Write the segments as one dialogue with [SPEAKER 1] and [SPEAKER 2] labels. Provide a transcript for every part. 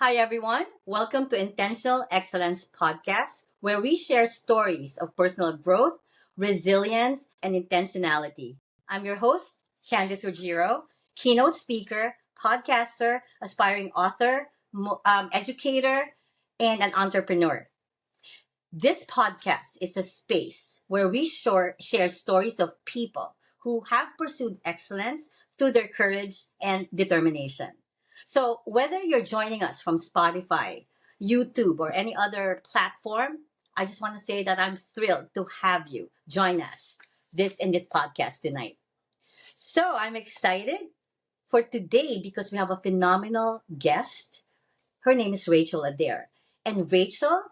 [SPEAKER 1] Hi, everyone. Welcome to Intentional Excellence Podcast, where we share stories of personal growth, resilience, and intentionality. I'm your host, Candice Ruggiero, keynote speaker, podcaster, aspiring author, educator, and an entrepreneur. This podcast is a space where we share stories of people who have pursued excellence through their courage and determination. So, whether you're joining us from Spotify, YouTube, or any other platform, I just want to say that I'm thrilled to have you join us in this podcast tonight. So, I'm excited for today because we have a phenomenal guest. Her name is Rachel Adair. And Rachel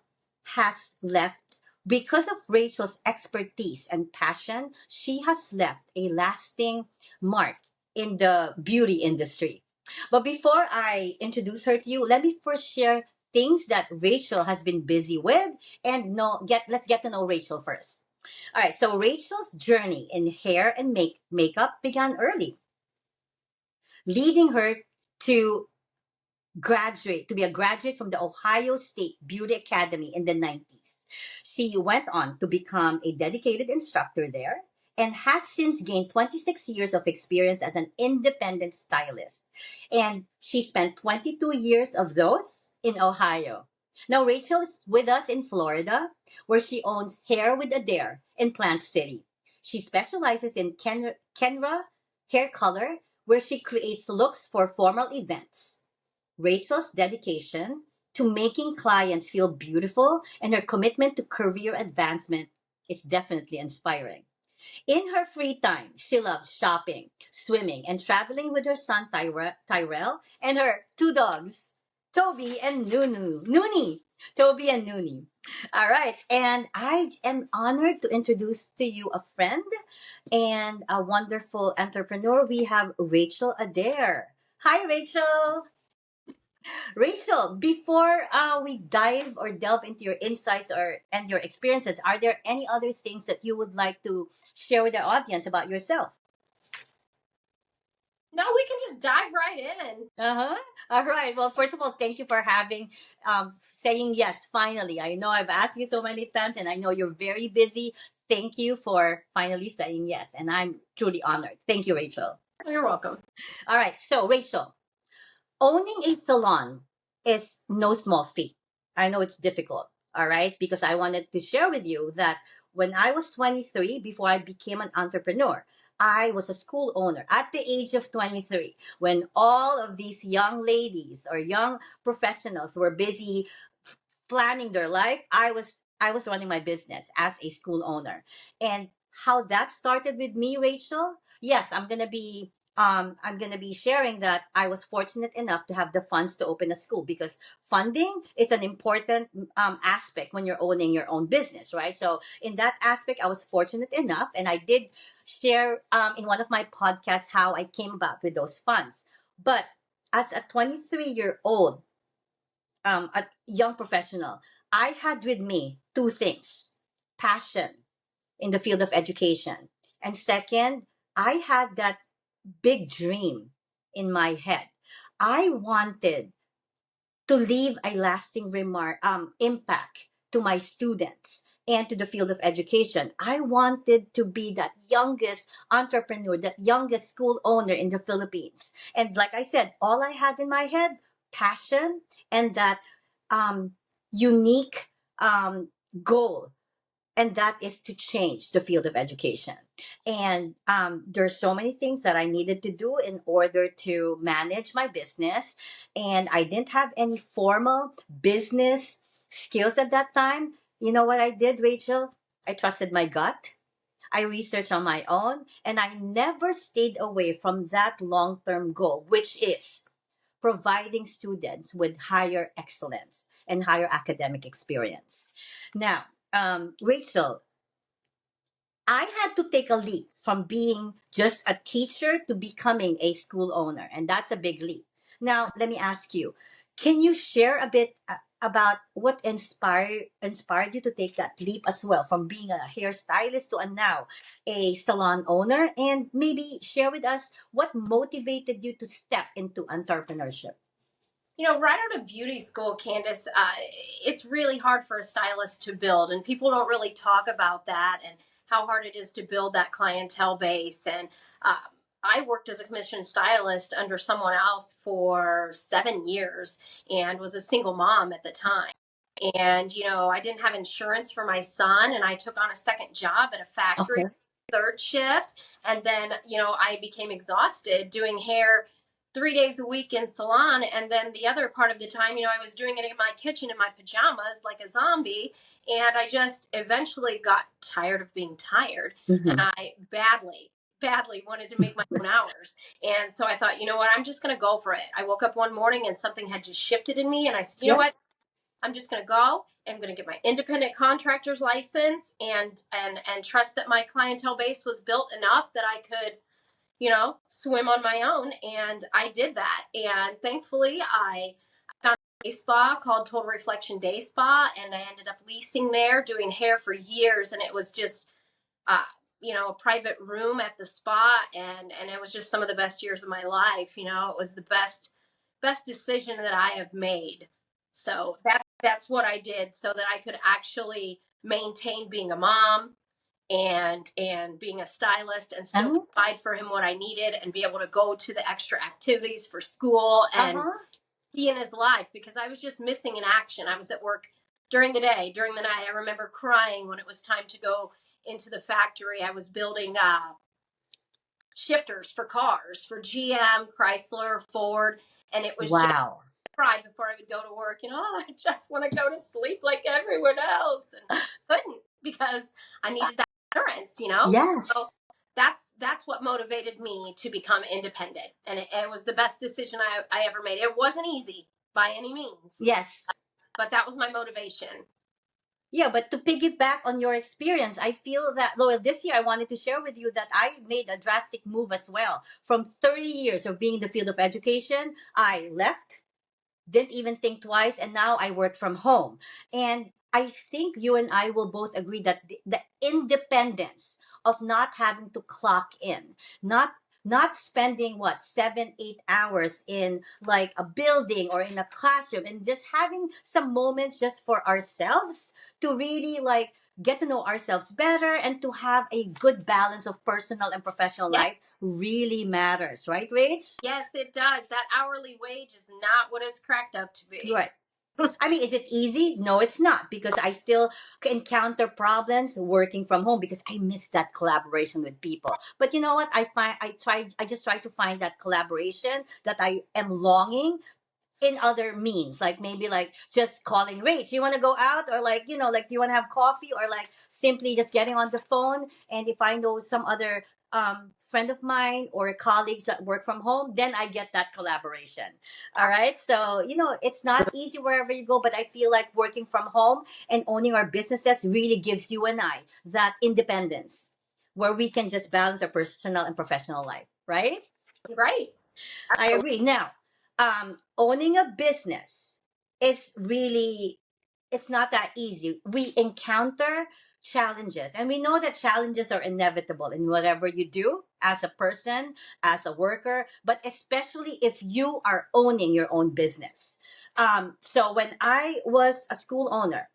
[SPEAKER 1] has left, because of Rachel's expertise and passion, she has left a lasting mark in the beauty industry. But before I introduce her to you, let me first share things that Rachel has been busy with and let's get to know Rachel first. All right, so Rachel's journey in hair and makeup began early, leading her to to be a graduate from the Ohio State Beauty Academy in the 90s. She went on to become a dedicated instructor there and has since gained 26 years of experience as an independent stylist. And she spent 22 years of those in Ohio. Now, Rachel is with us in Florida, where she owns Hair with Adair in Plant City. She specializes in Kenra hair color, where she creates looks for formal events. Rachel's dedication to making clients feel beautiful and her commitment to career advancement is definitely inspiring. In her free time, she loves shopping, swimming, and traveling with her son Tyrell and her two dogs, Toby and Noonie. Toby and Noonie. All right, and I am honored to introduce to you a friend and a wonderful entrepreneur. We have Rachel Adair. Hi, Rachel. Rachel, before we dive or delve into your insights and your experiences, are there any other things that you would like to share with the audience about yourself?
[SPEAKER 2] No, we can just dive right in.
[SPEAKER 1] Uh huh. All right. Well, first of all, thank you for saying yes. Finally, I know I've asked you so many times, and I know you're very busy. Thank you for finally saying yes, and I'm truly honored. Thank you, Rachel.
[SPEAKER 2] You're welcome.
[SPEAKER 1] All right. So, Rachel, owning a salon is no small feat. I know it's difficult, all right? Because I wanted to share with you that when I was 23, before I became an entrepreneur, I was a school owner at the age of 23 when all of these young ladies or young professionals were busy planning their life. I was running my business as a school owner. And how that started with me, Rachel, yes, I'm gonna be sharing that I was fortunate enough to have the funds to open a school because funding is an important aspect when you're owning your own business, right? So in that aspect, I was fortunate enough, and I did share in one of my podcasts how I came about with those funds. But as a 23-year-old a young professional, I had with me two things: passion in the field of education. And second, I had that big dream in my head. I wanted to leave a lasting impact to my students and to the field of education. I wanted to be that youngest entrepreneur, that youngest school owner in the Philippines. And like I said, all I had in my head, passion and that um, unique goal, and that is to change the field of education. And there's so many things that I needed to do in order to manage my business, and I didn't have any formal business skills at that time. You know what I did, Rachel? I trusted my gut. I researched on my own, and I never stayed away from that long-term goal, which is providing students with higher excellence and higher academic experience. Now, Rachel, I had to take a leap from being just a teacher to becoming a school owner, and that's a big leap. Now, let me ask you, can you share a bit about what inspired you to take that leap as well, from being a hairstylist to a now a salon owner, and maybe share with us what motivated you to step into entrepreneurship?
[SPEAKER 2] Right out of beauty school, Candace, it's really hard for a stylist to build, and people don't really talk about that and how hard it is to build that clientele base. And uh, I worked as a commissioned stylist under someone else for 7 years and was a single mom at the time. And, I didn't have insurance for my son, and I took on a second job at a factory,
[SPEAKER 1] Okay.
[SPEAKER 2] third shift. And then, I became exhausted doing hair 3 days a week in salon. And then the other part of the time, I was doing it in my kitchen in my pajamas like a zombie. And I just eventually got tired of being tired. And
[SPEAKER 1] Hmm.
[SPEAKER 2] I badly wanted to make my own hours. And so I thought, you know what, I'm just going to go for it. I woke up one morning and something had just shifted in me. And I said, you know
[SPEAKER 1] Yeah.
[SPEAKER 2] what? I'm just going to go. I'm going to get my independent contractor's license and trust that my clientele base was built enough that I could, swim on my own. And I did that. And thankfully, I found a day spa called Total Reflection Day Spa, and I ended up leasing there, doing hair for years. And it was just, uh, a private room at the spa, and it was just some of the best years of my life. It was the best decision that I have made. So that's what I did so that I could actually maintain being a mom and being a stylist and still
[SPEAKER 1] Uh-huh.
[SPEAKER 2] provide for him what I needed and be able to go to the extra activities for school and
[SPEAKER 1] Uh-huh.
[SPEAKER 2] be in his life, because I was just missing in action. I was at work during the day, during the night. I remember crying when it was time to go into the factory. I was building shifters for cars for GM, Chrysler, Ford, and it was just
[SPEAKER 1] Wow.
[SPEAKER 2] cry before I would go to work. I just want to go to sleep like everyone else, and couldn't because I needed that insurance. So
[SPEAKER 1] Yes.
[SPEAKER 2] that's what motivated me to become independent, and it was the best decision I ever made. It wasn't easy by any means,
[SPEAKER 1] Yes.
[SPEAKER 2] but that was my motivation.
[SPEAKER 1] Yeah, but to piggyback on your experience, I feel that, well, this year I wanted to share with you that I made a drastic move as well. From 30 years of being in the field of education, I left, didn't even think twice, and now I work from home. And I think you and I will both agree that the independence of not having to clock in, not spending what 7 8 hours in like a building or in a classroom, and just having some moments just for ourselves to really like get to know ourselves better and to have a good balance of personal and professional
[SPEAKER 2] Yes,
[SPEAKER 1] life really matters, right, Rach?
[SPEAKER 2] yes, it does. That hourly wage is not what it's cracked up to be.
[SPEAKER 1] Right. I mean, is it easy? No, it's not, because I still encounter problems working from home because I miss that collaboration with people. But you know what? I just try to find that collaboration that I am longing in other means, like maybe like just calling Rach, you want to go out, or like like you want to have coffee, or like simply just getting on the phone. And if I know some other friend of mine or colleagues that work from home, then I get that collaboration. All right, so it's not easy wherever you go, but I feel like working from home and owning our businesses really gives you and I that independence where we can just balance our personal and professional life, right?
[SPEAKER 2] Right.
[SPEAKER 1] I
[SPEAKER 2] Absolutely.
[SPEAKER 1] agree. Now, owning a business is really, it's not that easy. We encounter challenges, and we know that challenges are inevitable in whatever you do as a person, as a worker, but especially if you are owning your own business. So when I was a school owner,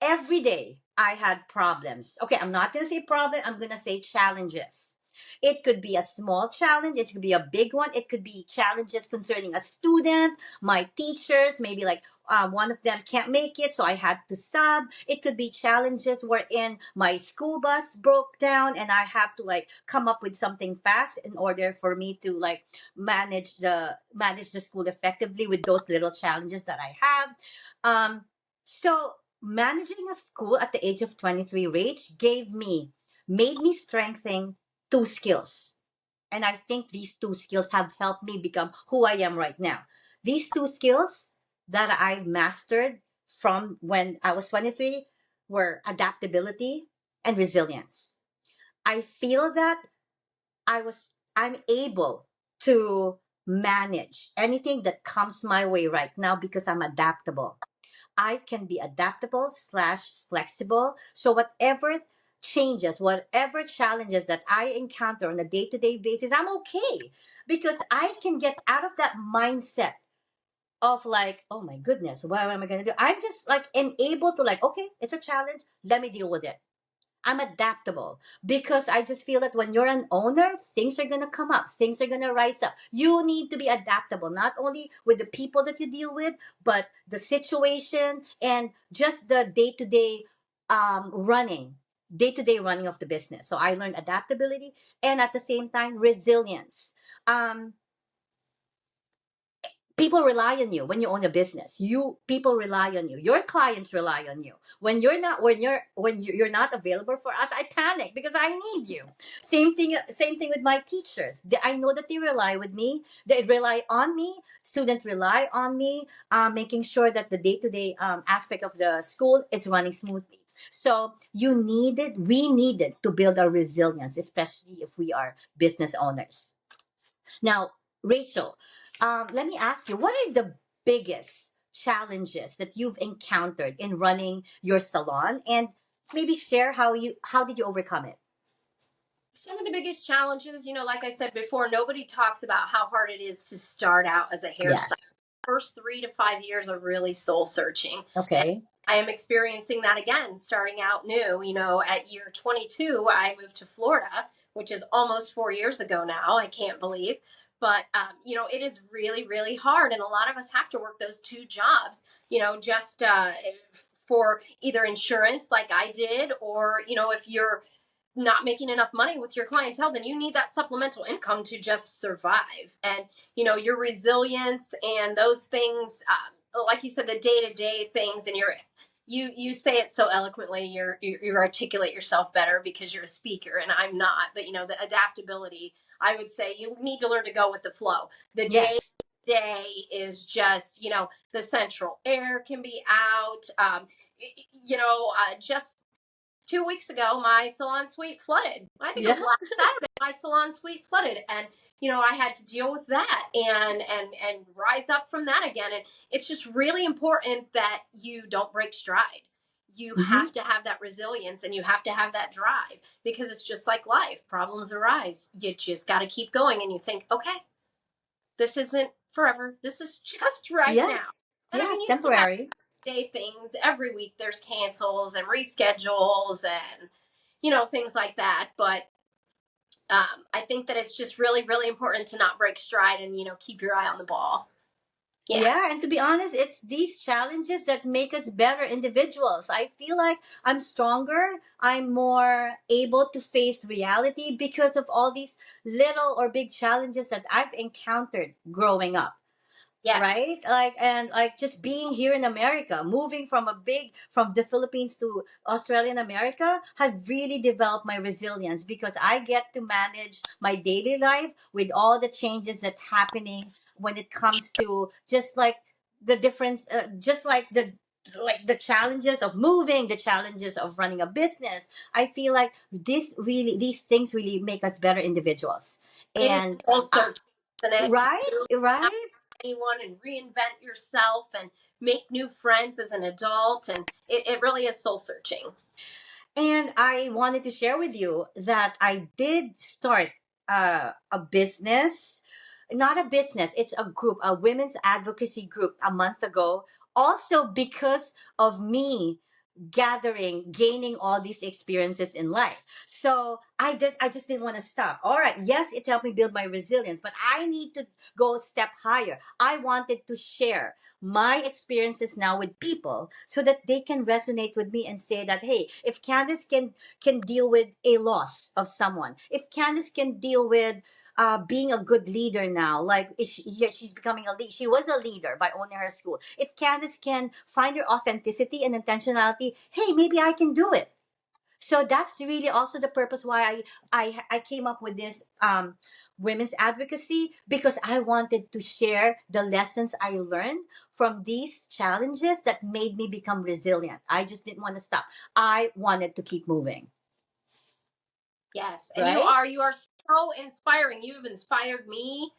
[SPEAKER 1] every day I had problems. Okay, I'm not going to say problem, I'm going to say challenges. It could be a small challenge, it could be a big one, it could be challenges concerning a student, my teachers, maybe like one of them can't make it, so I had to sub. It could be challenges wherein my school bus broke down and I have to like come up with something fast in order for me to like manage the school effectively with those little challenges that I have. So managing a school at the age of 23, Rach, made me strengthen two skills. And I think these two skills have helped me become who I am right now. These two skills that I've mastered from when I was 23 were adaptability and resilience. I feel that I'm able to manage anything that comes my way right now because I'm adaptable. I can be adaptable slash flexible. So whatever changes, whatever challenges that I encounter on a day to day basis, I'm okay because I can get out of that mindset of like, oh my goodness, what am I gonna do? I'm just like am able to like, okay, it's a challenge. Let me deal with it. I'm adaptable because I just feel that when you're an owner, things are going to come up, things are going to rise up. You need to be adaptable, not only with the people that you deal with, but the situation and just the day to day running, day to day running of the business. So I learned adaptability and at the same time, resilience. Um, People rely on you when you own a business. You people rely on you, your clients rely on you. When you're not available for us, I panic because I need you. Same thing with my teachers. I know that they rely with me, they rely on me. Students rely on me, making sure that the day-to-day aspect of the school is running smoothly. So we needed to build our resilience, especially if we are business owners. Now, Rachel, let me ask you, what are the biggest challenges that you've encountered in running your salon, and maybe share how did you overcome it?
[SPEAKER 2] Some of the biggest challenges, like I said before, nobody talks about how hard it is to start out as a hairstylist.
[SPEAKER 1] Yes.
[SPEAKER 2] First 3 to 5 years are really soul searching. And
[SPEAKER 1] Okay.
[SPEAKER 2] I am experiencing that again, starting out new. At year 22, I moved to Florida, which is almost 4 years ago now. I can't believe. But, it is really, really hard. And a lot of us have to work those two jobs, just for either insurance, like I did, or, if you're not making enough money with your clientele, then you need that supplemental income to just survive. And your resilience and those things, like you said, the day-to-day things, and you say it so eloquently. You articulate yourself better because you're a speaker and I'm not. But the adaptability, I would say you need to learn to go with the flow. The
[SPEAKER 1] Yes.
[SPEAKER 2] day is just, the central air can be out. Just 2 weeks ago, my salon suite flooded. I think it
[SPEAKER 1] Yeah.
[SPEAKER 2] was last Saturday. My salon suite flooded, and I had to deal with that and rise up from that again. And it's just really important that you don't break stride. You
[SPEAKER 1] Hmm.
[SPEAKER 2] have to have that resilience and you have to have that drive, because it's just like life. Problems arise. You just got to keep going, and you think, okay, this isn't forever. This is just right
[SPEAKER 1] Yes.
[SPEAKER 2] now. And I mean,
[SPEAKER 1] Yes.
[SPEAKER 2] you still have
[SPEAKER 1] Temporary.
[SPEAKER 2] day things every week. There's cancels and reschedules and things like that. But I think that it's just really, really important to not break stride and keep your eye on the ball. Yeah.
[SPEAKER 1] Yeah, and to be honest, it's these challenges that make us better individuals. I feel like I'm stronger, I'm more able to face reality because of all these little or big challenges that I've encountered growing up,
[SPEAKER 2] Yes.
[SPEAKER 1] right? Like, and like just being here in America, moving from the Philippines to Australia and America, have really developed my resilience because I get to manage my daily life with all the changes that happening when it comes to just like the difference, just like the challenges of moving, the challenges of running a business. I feel like these things really make us better individuals.
[SPEAKER 2] It is
[SPEAKER 1] And
[SPEAKER 2] soul
[SPEAKER 1] uh,
[SPEAKER 2] searching, isn't it? To
[SPEAKER 1] right,
[SPEAKER 2] not
[SPEAKER 1] right.
[SPEAKER 2] anyone and reinvent yourself and make new friends as an adult. And it really is soul searching.
[SPEAKER 1] And I wanted to share with you that I did start a business, not a business, it's a group, a women's advocacy group a month ago, also because of me gaining all these experiences in life. So I just didn't want to stop. All right, yes, it helped me build my resilience, but I need to go a step higher. I wanted to share my experiences now with people so that they can resonate with me and say that, hey, if Candice can deal with a loss of someone, if Candice can deal with being a good leader now, like yeah, she's becoming a lead. She was a leader by owning her school. If Candice can find her authenticity and intentionality, hey, maybe I can do it. So that's really also the purpose why I came up with this women's advocacy, because I wanted to share the lessons I learned from these challenges that made me become resilient. I just didn't want to stop. I wanted to keep moving.
[SPEAKER 2] Yes, and you
[SPEAKER 1] Right?
[SPEAKER 2] are so inspiring. You've inspired me,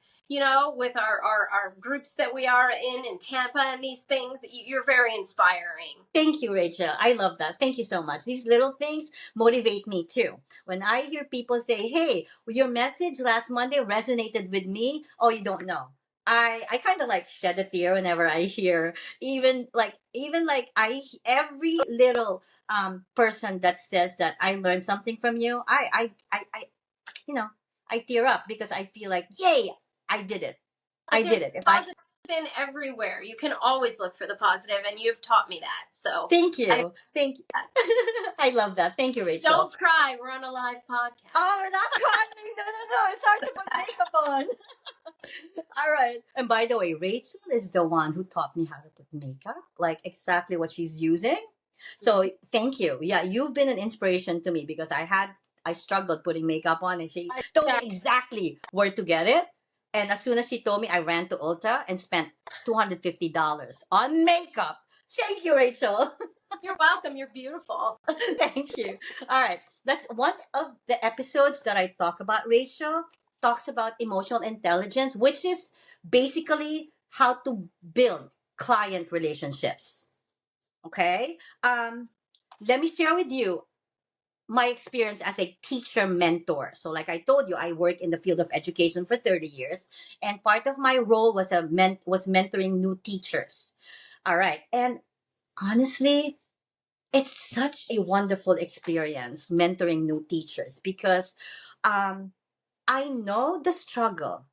[SPEAKER 2] with our groups that we are in Tampa and these things. You're very inspiring.
[SPEAKER 1] Thank you, Rachel. I love that. Thank you so much. These little things motivate me too. When I hear people say, hey, your message last Monday resonated with me, oh, you don't know. I kind of like shed a tear whenever I hear, even like I every little person that says that I learned something from you. I you know, I tear up because I feel like, yay, I did it. I
[SPEAKER 2] But there's
[SPEAKER 1] did it. If I
[SPEAKER 2] positive in everywhere. You can always look for the positive, and you've taught me that. So
[SPEAKER 1] Thank
[SPEAKER 2] I
[SPEAKER 1] you. Thank you. I love that. Thank you, Rachel.
[SPEAKER 2] don't cry. We're on a live podcast.
[SPEAKER 1] Oh, we're not crying. No, no, no. It's hard to put makeup on. All right. And by the way, Rachel is the one who taught me how to put makeup, like exactly what she's using. So thank you. Yeah, you've been an inspiration to me because I struggled putting makeup on, and she
[SPEAKER 2] I,
[SPEAKER 1] told me
[SPEAKER 2] yeah,
[SPEAKER 1] exactly where to get it. And as soon as she told me, I ran to Ulta and spent $250 on makeup. Thank you, Rachel.
[SPEAKER 2] you're welcome. You're beautiful.
[SPEAKER 1] Thank you. All right. That's one of the episodes that I talk about. Rachel talks about emotional intelligence, which is basically how to build client relationships. Okay. Let me share with you my experience as a teacher mentor. So, like I told you, I work in the field of education for 30 years, and part of my role was was mentoring new teachers. All right. And honestly, it's such a wonderful experience mentoring new teachers because um, I know the struggle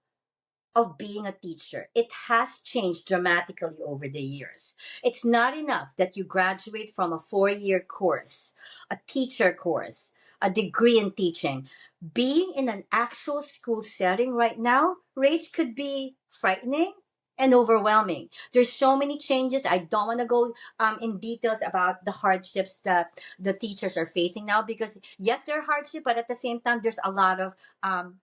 [SPEAKER 1] of being a teacher. It has changed dramatically over the years. It's not enough that you graduate from a 4 year course, a teacher course, a degree in teaching. Being in an actual school setting right now, Rach, could be frightening and overwhelming. There's so many changes. I don't want to go in details about the hardships that the teachers are facing now because yes, there are hardships, but at the same time, there's a lot of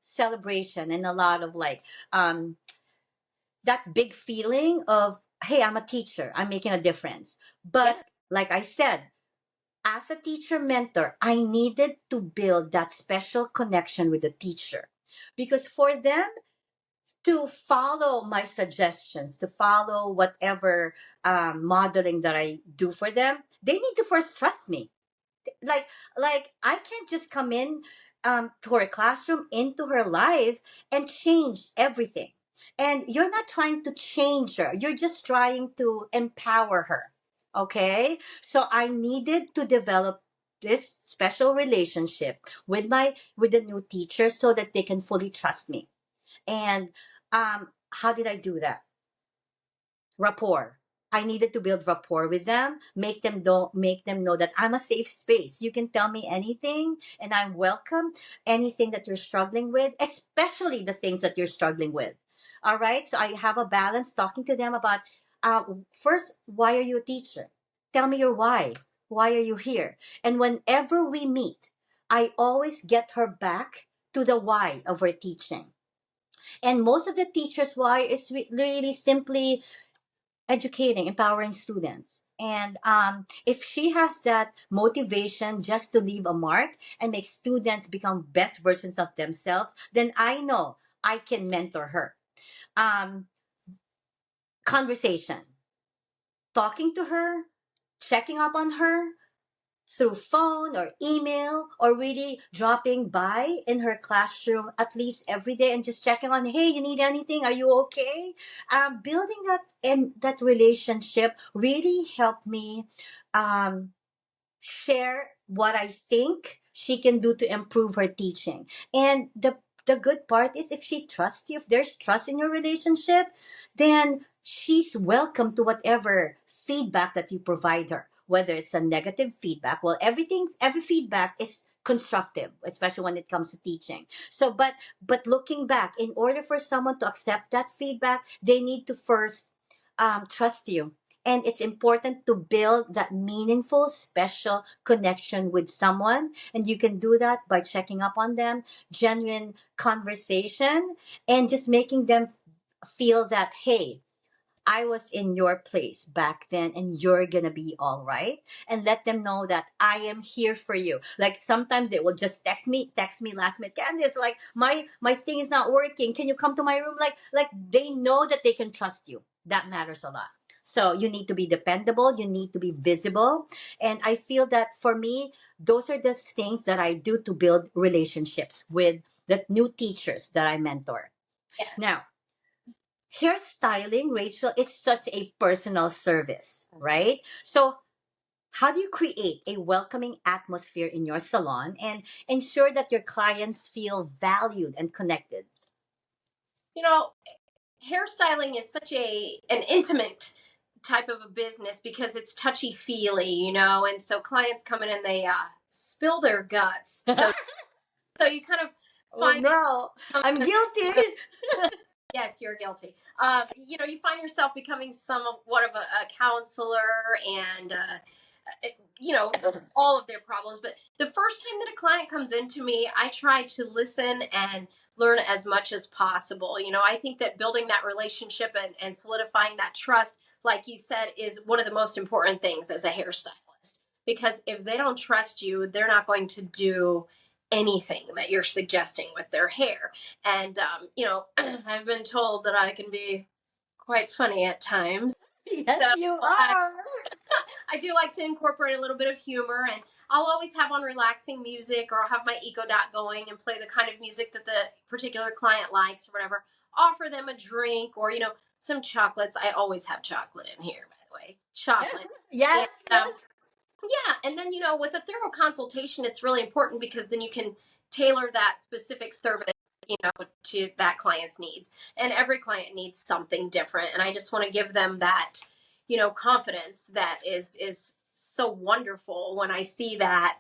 [SPEAKER 1] celebration and a lot of like um, that big feeling of, hey, I'm a teacher, I'm making a difference. But
[SPEAKER 2] Yeah,
[SPEAKER 1] like I said, as a teacher mentor, I needed to build that special connection with the teacher because for them to follow my suggestions, to follow whatever modeling that I do for them, they need to first trust me. like I can't just come in to her classroom, into her life, and change everything. And you're not trying to change her, you're just trying to empower her. Okay, so I needed to develop this special relationship with the new teacher so that they can fully trust me. And how did I do that? Rapport. I needed to build rapport with them, make them know that I'm a safe space. You can tell me anything and I'm welcome. Anything that you're struggling with, especially the things that you're struggling with. All right. So I have a balance talking to them about first, why are you a teacher? Tell me your why. Why are you here? And whenever we meet, I always get her back to the why of her teaching. And most of the teachers' why is really simply educating, empowering students. And if she has that motivation just to leave a mark and make students become best versions of themselves, then I know I can mentor her. Um, Conversation, talking to her, checking up on her, through phone or email, or really dropping by in her classroom at least every day and just checking on, hey, you need anything, are you okay? Building that and that relationship really helped me um, share what I think she can do to improve her teaching. And the good part is, if she trusts you, if there's trust in your relationship, then she's welcome to whatever feedback that you provide her. Whether it's a negative feedback, well, every feedback is constructive, especially when it comes to teaching. So, but looking back, in order for someone to accept that feedback, they need to first trust you, and it's important to build that meaningful, special connection with someone. And you can do that by checking up on them, genuine conversation, and just making them feel that, hey, I was in your place back then and you're gonna be all right. And let them know that I am here for you. Like sometimes they will just text me last minute, Candice, like my thing is not working. Can you come to my room? Like they know that they can trust you. That matters a lot. So you need to be dependable, you need to be visible. And I feel that for me, those are the things that I do to build relationships with the new teachers that I mentor.
[SPEAKER 2] yeah.
[SPEAKER 1] Now, hairstyling, Rachel, is such a personal service, right? So, how do you create a welcoming atmosphere in your salon and ensure that your clients feel valued and connected?
[SPEAKER 2] You know, hairstyling is such an intimate type of a business because it's touchy feely, and so clients come in and they spill their guts. So you kind of
[SPEAKER 1] Oh
[SPEAKER 2] find
[SPEAKER 1] no, I'm guilty.
[SPEAKER 2] yes, you're guilty. You find yourself becoming somewhat of a counselor and all of their problems. But the first time that a client comes into me, I try to listen and learn as much as possible. I think that building that relationship and solidifying that trust, like you said, is one of the most important things as a hairstylist. Because if they don't trust you, they're not going to do anything that you're suggesting with their hair. And, I've been told that I can be quite funny at times.
[SPEAKER 1] Yes,
[SPEAKER 2] So
[SPEAKER 1] you
[SPEAKER 2] I,
[SPEAKER 1] are.
[SPEAKER 2] I do like to incorporate a little bit of humor, and I'll always have on relaxing music, or I'll have my Eco Dot going and play the kind of music that the particular client likes or whatever. Offer them a drink or, some chocolates. I always have chocolate in here, by the way. Chocolate. And,
[SPEAKER 1] Yes, yes.
[SPEAKER 2] yeah, and then with a thorough consultation, it's really important because then you can tailor that specific service, to that client's needs. And every client needs something different, and I just want to give them that, confidence that is so wonderful when I see that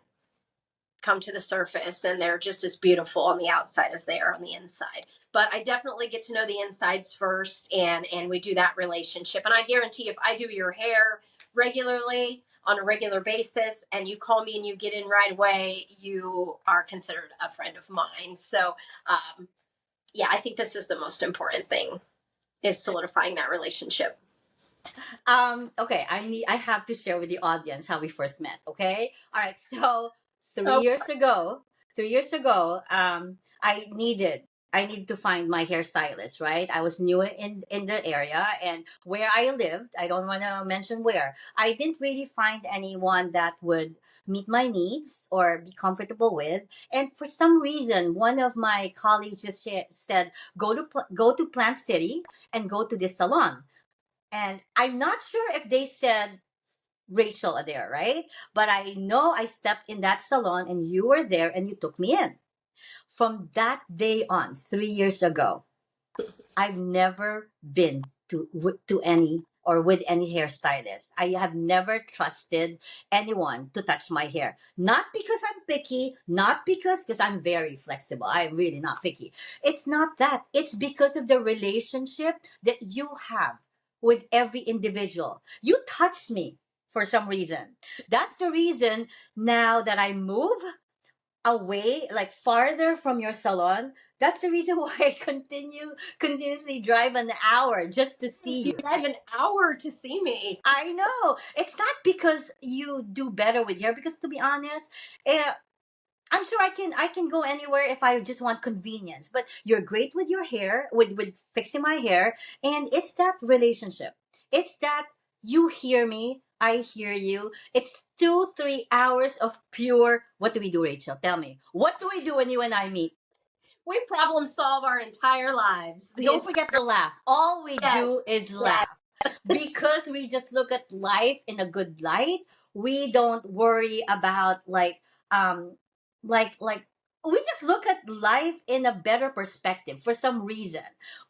[SPEAKER 2] come to the surface and they're just as beautiful on the outside as they are on the inside. But I definitely get to know the insides first, and we do that relationship. And I guarantee if I do your hair regularly on a regular basis and you call me and you get in right away, you are considered a friend of mine. So yeah, I think this is the most important thing, is solidifying that relationship.
[SPEAKER 1] Okay, I have to share with the audience how we first met, okay? All right, so three
[SPEAKER 2] Oh,
[SPEAKER 1] years ago, 3 years ago, I needed to find my hairstylist, right? I was new in the area, and where I lived, I don't want to mention where. I didn't really find anyone that would meet my needs or be comfortable with. And for some reason, one of my colleagues just said, go to Plant City and go to this salon. And I'm not sure if they said Rachel Adair, right? But I know I stepped in that salon and you were there and you took me in. From that day on, 3 years ago, I've never been to any or with any hairstylist. I have never trusted anyone to touch my hair. Not because I'm picky, not because I'm very flexible. I'm really not picky. It's not that. It's because of the relationship that you have with every individual. You touched me for some reason. That's the reason now that I move away, like farther from your salon. That's the reason why I continuously drive an hour just to see
[SPEAKER 2] you
[SPEAKER 1] you.
[SPEAKER 2] drive an hour to see me.
[SPEAKER 1] I know it's not because you do better with hair. Because to be honest, eh, I'm sure I can go anywhere if I just want convenience. But you're great with your hair, with fixing my hair, and it's that relationship. It's that you hear me, I hear you. It's 2 3 hours of pure. What do we do, Rachel? Tell me. What do we do when you and I meet?
[SPEAKER 2] We problem solve our entire lives.
[SPEAKER 1] Don't forget to laugh. All we
[SPEAKER 2] Yes,
[SPEAKER 1] do is
[SPEAKER 2] yes.
[SPEAKER 1] laugh because we just look at life in a good light. We don't worry about um like we just look at life in a better perspective for some reason.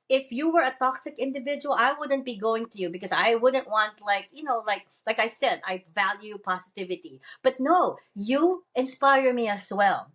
[SPEAKER 1] If you were a toxic individual, I wouldn't be going to you because I wouldn't want, like I said, I value positivity. But no, you inspire me as well.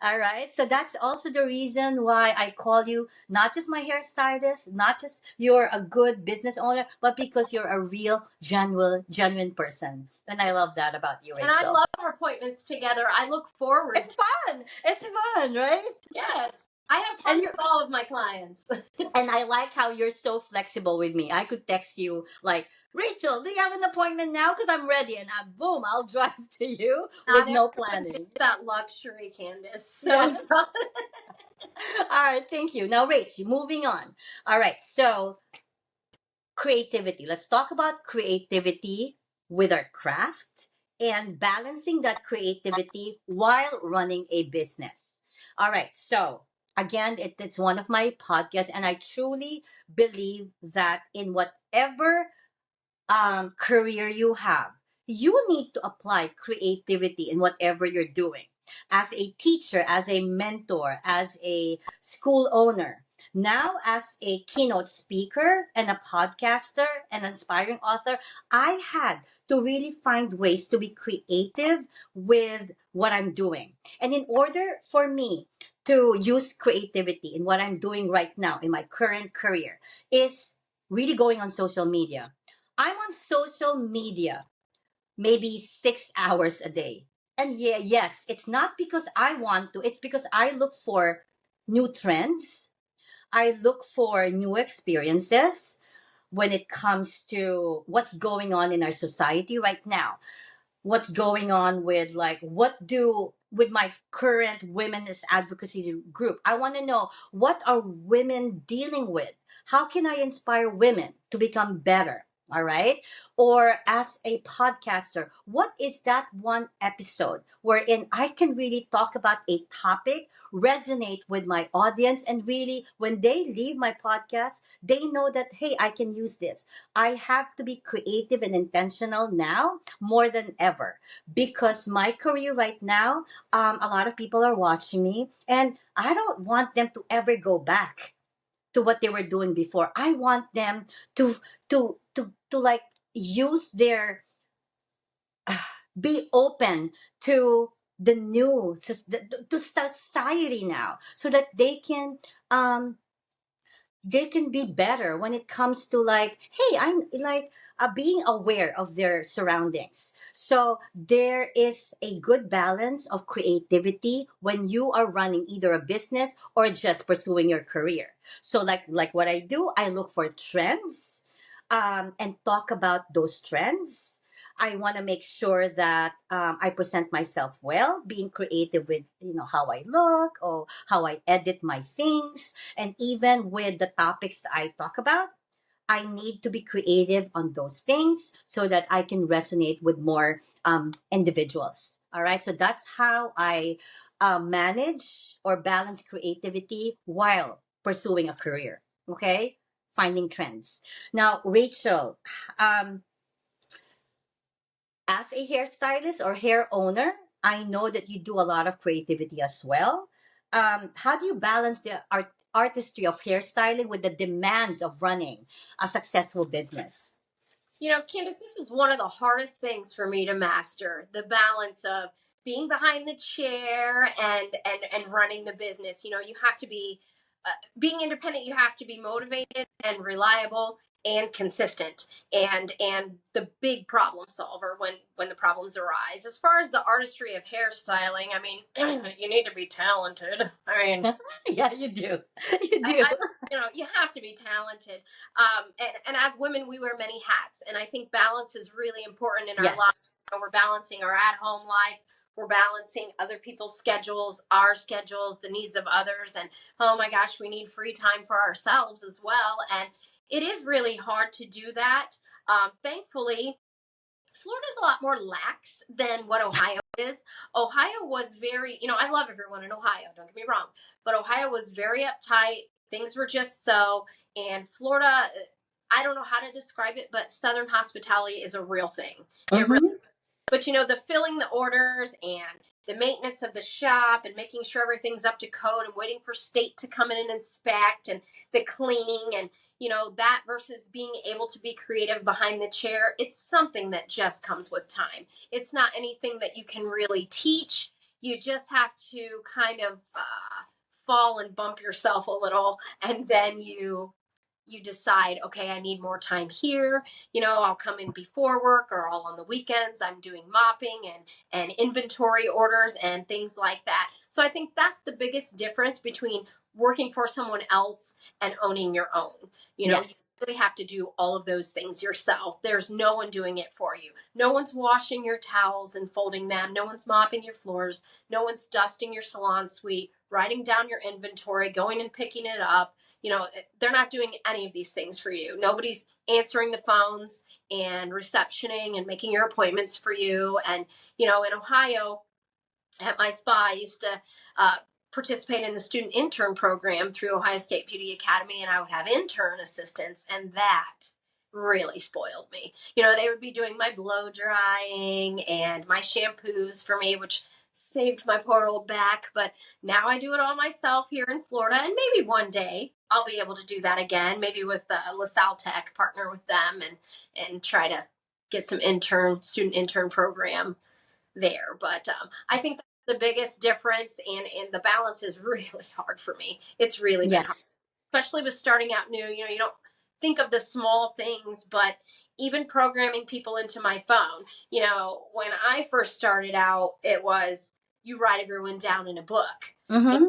[SPEAKER 1] All right. So that's also the reason why I call you not just my hairstylist, not just you're a good business owner, but because you're a real, genuine person. And I love that about you,
[SPEAKER 2] And I
[SPEAKER 1] Rachel.
[SPEAKER 2] love our appointments together. I look forward
[SPEAKER 1] It's
[SPEAKER 2] to.
[SPEAKER 1] fun. It's fun, right?
[SPEAKER 2] Yes. I have fun
[SPEAKER 1] And you
[SPEAKER 2] with all of my clients.
[SPEAKER 1] and I like how you're so flexible with me. I could text you like, Rachel, do you have an appointment now? Because I'm ready, and boom, I'll drive to you with
[SPEAKER 2] Not
[SPEAKER 1] no
[SPEAKER 2] everyone
[SPEAKER 1] planning.
[SPEAKER 2] gets that luxury, Candace. So
[SPEAKER 1] Yes. All right. Thank you. Now, Rach, moving on. All right. So creativity. Let's talk about creativity with our craft and balancing that creativity while running a business. All right. So Again, it's one of my podcasts, and I truly believe that in whatever career you have, you need to apply creativity in whatever you're doing. As a teacher, as a mentor, as a school owner, now as a keynote speaker and a podcaster and aspiring author, I had to really find ways to be creative with what I'm doing. And in order for me to use creativity in what I'm doing right now in my current career, is really going on social media. I'm on social media maybe 6 hours a day. And yeah, yes, it's not because I want to, it's because I look for new trends. I look for new experiences when it comes to what's going on in our society right now, what's going on with, like, what do with my current women's advocacy group. I want to know, what are women dealing with? How can I inspire women to become better? All right. Or as a podcaster, what is that one episode wherein I can really talk about a topic, resonate with my audience, and really, when they leave my podcast, they know that, hey, I can use this. I have to be creative and intentional now more than ever, because my career right now, a lot of people are watching me, and I don't want them to ever go back to what they were doing before. I want them to like use their be open to the new to society now, so that um they can be better when it comes to, like, hey, I'm like, being aware of their surroundings. So there is a good balance of creativity when you are running either a business or just pursuing your career. So like what I do, I look for trends, and talk about those trends. I want to make sure that, I present myself well, being creative with, how I look or how I edit my things. And even with the topics that I talk about, I need to be creative on those things so that I can resonate with more, individuals. All right. So that's how I, manage or balance creativity while pursuing a career. Okay. Finding trends. Now, Rachel, um, as a hairstylist or hair owner, I know that you do a lot of creativity as well. How do you balance the artistry of hairstyling with the demands of running a successful business?
[SPEAKER 2] Candace, this is one of the hardest things for me to master, the balance of being behind the chair and running the business. You have to be being independent. You have to be motivated and reliable and consistent and the big problem solver when the problems arise. As far as the artistry of hairstyling, I mean, you need to be talented. I mean,
[SPEAKER 1] Yeah, you do. You do.
[SPEAKER 2] you have to be talented. And as women, we wear many hats, and I think balance is really important in our lives.
[SPEAKER 1] Yes.
[SPEAKER 2] We're balancing our at-home life. We're balancing other people's schedules, our schedules, the needs of others, and oh my gosh, we need free time for ourselves as well. And it is really hard to do that. Thankfully, Florida's a lot more lax than what Ohio is. Ohio was very, I love everyone in Ohio, don't get me wrong, but Ohio was very uptight. Things were just so. And Florida, I don't know how to describe it, but Southern hospitality is a real thing. It really,
[SPEAKER 1] Mm-hmm.
[SPEAKER 2] but the filling the orders and the maintenance of the shop and making sure everything's up to code and waiting for state to come in and inspect and the cleaning and that versus being able to be creative behind the chair, it's something that just comes with time. It's not anything that you can really teach. You just have to kind of fall and bump yourself a little, and then you decide, okay, I need more time here. I'll come in before work or all on the weekends. I'm doing mopping and inventory orders and things like that. So I think that's the biggest difference between working for someone else and owning your own. You
[SPEAKER 1] Yes.
[SPEAKER 2] really have to do all of those things yourself. There's no one doing it for you. No one's washing your towels and folding them. No one's mopping your floors. No one's dusting your salon suite, writing down your inventory, going and picking it up. They're not doing any of these things for you. Nobody's answering the phones and receptioning and making your appointments for you. And in Ohio, at my spa, I used to participate in the student intern program through Ohio State Beauty Academy, and I would have intern assistants, and that really spoiled me. They would be doing my blow drying and my shampoos for me, which saved my poor old back. But now I do it all myself here in Florida, and maybe one day I'll be able to do that again, maybe with LaSalle Tech, partner with them, and try to get some student intern program there. But I think that's the biggest difference, and the balance is really hard for me. It's really been hard,
[SPEAKER 1] Yes.
[SPEAKER 2] especially with starting out new. You don't think of the small things, but even programming people into my phone. When I first started out, it was you write everyone down in a book.
[SPEAKER 1] Mm-hmm.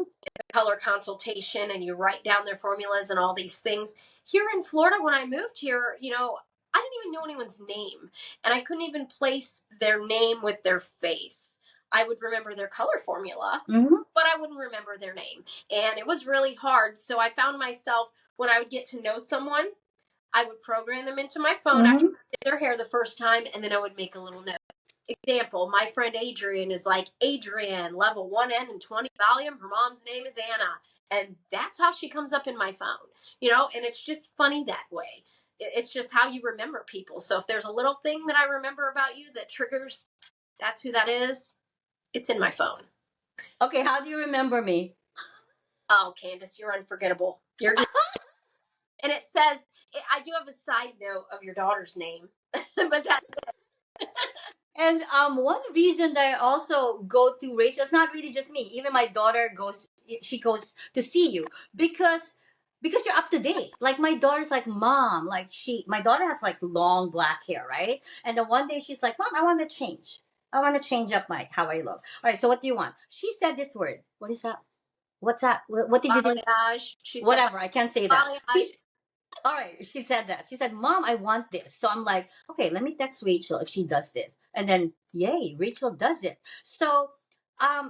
[SPEAKER 2] Color consultation, and you write down their formulas and all these things. Here in Florida, when I moved here, I didn't even know anyone's name, and I couldn't even place their name with their face. I would remember their color formula,
[SPEAKER 1] Mm-hmm.
[SPEAKER 2] but I wouldn't remember their name. And it was really hard. So I found myself, when I would get to know someone, I would program them into my phone after
[SPEAKER 1] Mm-hmm.
[SPEAKER 2] I did their hair the first time, and then I would make a little note. Example, my friend Adrian is like, Adrian, level 1N and 20 volume. Her mom's name is Anna. And that's how she comes up in my phone, and it's just funny that way. It's just how you remember people. So if there's a little thing that I remember about you that triggers, that's who that is, it's in my phone.
[SPEAKER 1] Okay, how do you remember me?
[SPEAKER 2] Oh, Candace, you're unforgettable. You're just, and it says, I do have a side note of your daughter's name, but that.
[SPEAKER 1] And one reason that I also go to Rachel, it's not really just me. Even my daughter goes. She goes to see you because you're up to date. Like my daughter's like, Mom, like my daughter has like long black hair, right? And then one day she's like, Mom, I want to change. I want to change up my how I look. All right. So what do you want? She said this word. What is that? What's that? What did you do?
[SPEAKER 2] Balayage. She said
[SPEAKER 1] Whatever. I can't say that.
[SPEAKER 2] balayage.
[SPEAKER 1] All right, she said that. She said, Mom, I want this. So I'm like, okay, let me text Rachel if she does this. And then, yay, Rachel does it. So,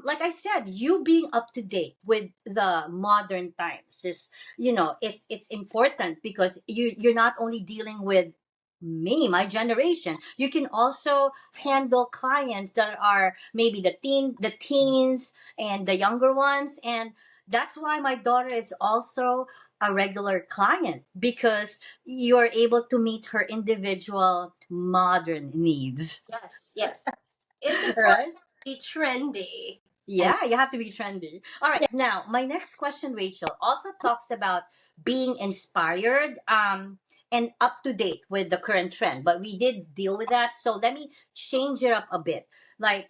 [SPEAKER 1] like I said, you being up to date with the modern times, just, it's important because you're not only dealing with me, my generation, you can also handle clients that are maybe the teens and the younger ones. And that's why my daughter is also a regular client because you're able to meet her individual modern needs.
[SPEAKER 2] Yes, yes. It's important
[SPEAKER 1] Right?
[SPEAKER 2] to be trendy. And
[SPEAKER 1] Yeah, you have to be trendy. All right.
[SPEAKER 2] yeah,
[SPEAKER 1] Now, my next question, Rachel, also talks about being inspired and up to date with the current trend. But we did deal with that. So let me change it up a bit. Like,